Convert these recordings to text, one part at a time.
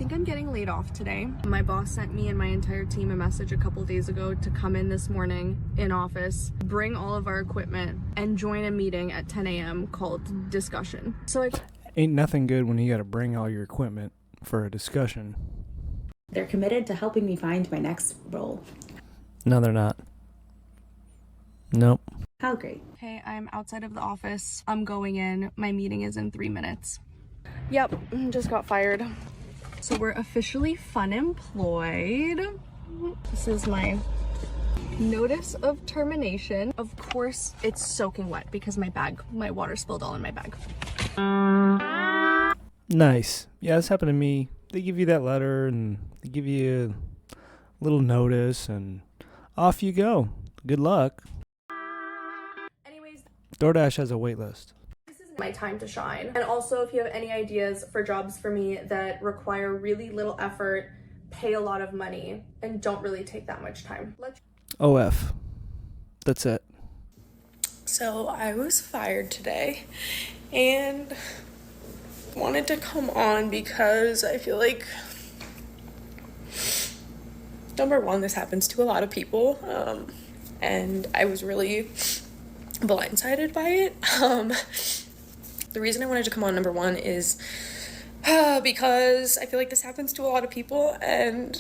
think I'm getting laid off today. My boss sent me and my entire team a message a couple days ago to come in this morning in office, bring all of our equipment, and join a meeting at 10 a.m. called discussion. So ain't nothing good when you gotta bring all your equipment for a discussion. They're committed to helping me find my next role. No, they're not. Nope. How great. Okay, I'm outside of the office. I'm going in. My meeting is in 3 minutes. Yep, just got fired. So we're officially unemployed. This is my notice of termination. Of course, it's soaking wet because my water spilled all in my bag. Nice. Yeah, this happened to me. They give you that letter and they give you a little notice and off you go. Good luck. Anyways, DoorDash has a wait list. this is my time to shine. And also, if you have any ideas for jobs for me that require really little effort, pay a lot of money, and don't really take that much time. OF. That's it. So I was fired today and wanted to come on because I feel like, number one, this happens to a lot of people, and I was really blindsided by it. The reason I wanted to come on, number one, is because I feel like this happens to a lot of people and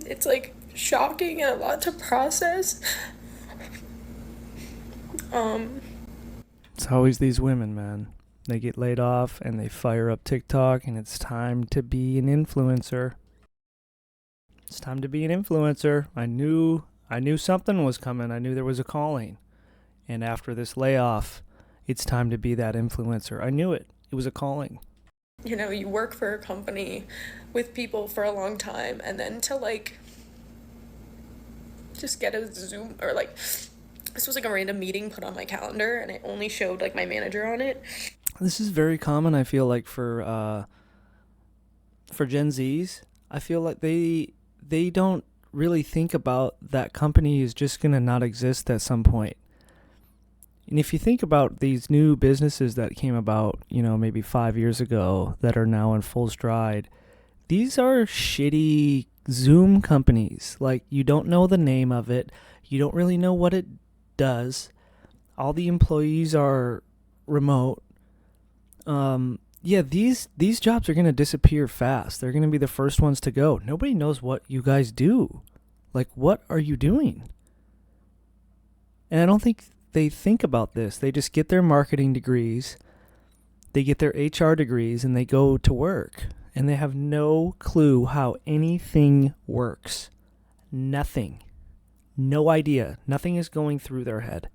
it's like shocking and a lot to process. It's always these women, man. They get laid off and they fire up TikTok and it's time to be an influencer. It's time to be an influencer. I knew something was coming. I knew there was a calling. And after this layoff, it's time to be that influencer. I knew it. It was a calling. You know, you work for a company with people for a long time and then to like just get a Zoom or like this was like a random meeting put on my calendar and it only showed like my manager on it. This is very common, I feel like, for Gen Zs. I feel like they don't really think about that company is just going to not exist at some point. And if you think about these new businesses that came about, maybe 5 years ago that are now in full stride, these are shitty Zoom companies. Like, you don't know the name of it. You don't really know what it does. All the employees are remote. These jobs are going to disappear fast. They're going to be the first ones to go. Nobody knows what you guys do. Like, what are you doing? And I don't think they think about this. They just get their marketing degrees, they get their HR degrees, and they go to work. And they have no clue how anything works. Nothing. No idea. Nothing is going through their head.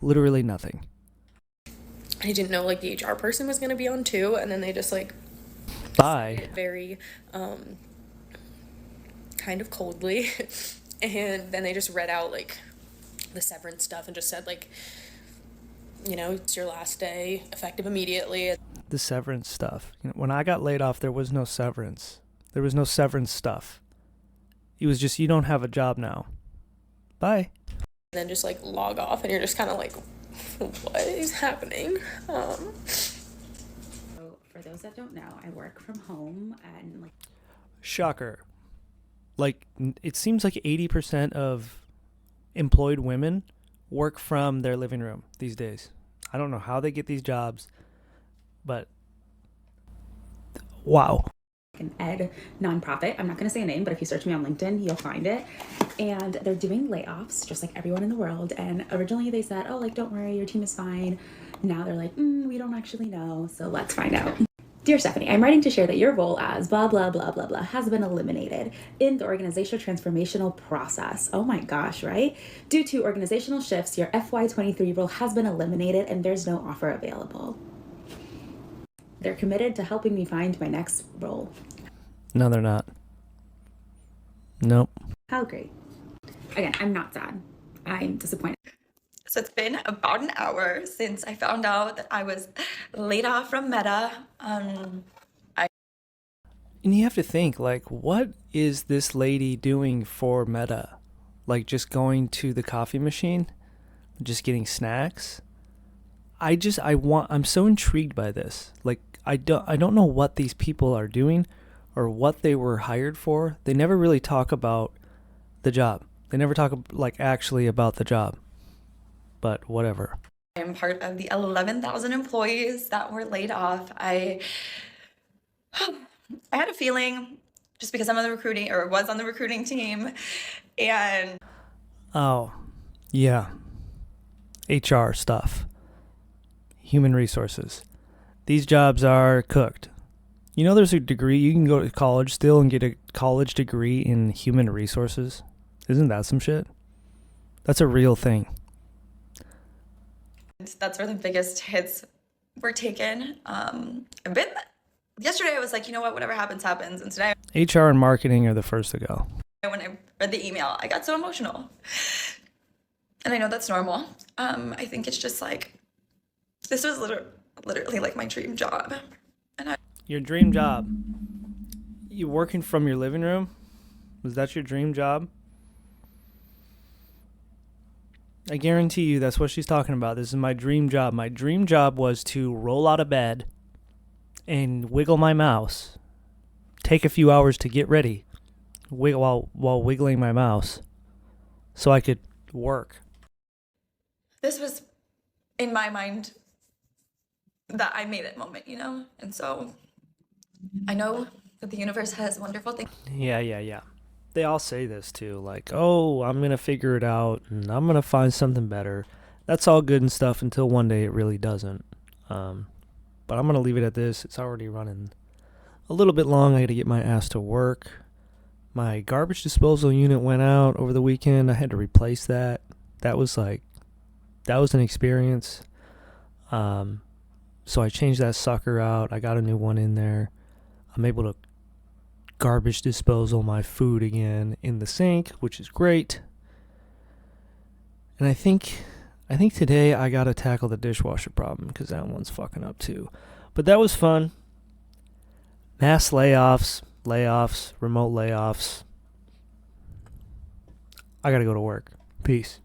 Literally nothing. I didn't know like the HR person was going to be on too, and then they just like Bye. very kind of coldly and then they just read out like the severance stuff and just said like, it's your last day, effective immediately. The severance stuff. When I got laid off, there was no severance. There was no severance stuff. It was just, you don't have a job now. Bye. And then just like log off and you're just kind of like, what is happening? So for those that don't know, I work from home and Shocker. Like, it seems like 80% of employed women work from their living room these days. I don't know how they get these jobs, but wow. an ed nonprofit. I'm not going to say a name, but if you search me on LinkedIn, you'll find it. And they're doing layoffs just like everyone in the world. And originally they said, oh, like, don't worry, your team is fine. Now they're like, we don't actually know. So let's find out. Dear Stephanie, I'm writing to share that your role as blah, blah, blah, blah, blah has been eliminated in the organizational transformational process. Oh my gosh, right? Due to organizational shifts, your FY23 role has been eliminated and there's no offer available. They're committed to helping me find my next role. No, they're not. Nope. How great. Again, I'm not sad. I'm disappointed. So it's been about an hour since I found out that I was laid off from Meta. And you have to think, like, what is this lady doing for Meta? Like, just going to the coffee machine? Just getting snacks? I'm so intrigued by this. Like, I don't know what these people are doing or what they were hired for. They never really talk about the job. They never talk like actually about the job. But whatever. I am part of the 11,000 employees that were laid off. I had a feeling just because I'm on the recruiting or was on the recruiting team, and Oh, yeah. HR stuff. Human resources. These jobs are cooked. You know there's a degree, you can go to college still and get a college degree in human resources? Isn't that some shit? That's a real thing. that's where the biggest hits were taken. Yesterday I was like, you know what, whatever happens, happens. And today, HR and marketing are the first to go. when I read the email, I got so emotional. And I know that's normal. I think it's just like, this was literally like my dream job. And Your dream job. You working from your living room? Was that your dream job? I guarantee you that's what she's talking about. This is my dream job. My dream job was to roll out of bed and wiggle my mouse. Take a few hours to get ready while wiggling my mouse so I could work. this was in my mind that I made it moment, you know? And so I know that the universe has wonderful things. Yeah. They all say this too, like, oh, I'm going to figure it out and I'm going to find something better. That's all good and stuff until one day it really doesn't. But I'm going to leave it at this. It's already running a little bit long. I got to get my ass to work. My garbage disposal unit went out over the weekend. I had to replace that. That was an experience. So I changed that sucker out. I got a new one in there. I'm able to garbage disposal my food again in the sink, which is great. And I think today I gotta tackle the dishwasher problem because that one's fucking up too. But that was fun. Mass layoffs, remote layoffs. I gotta go to work. Peace.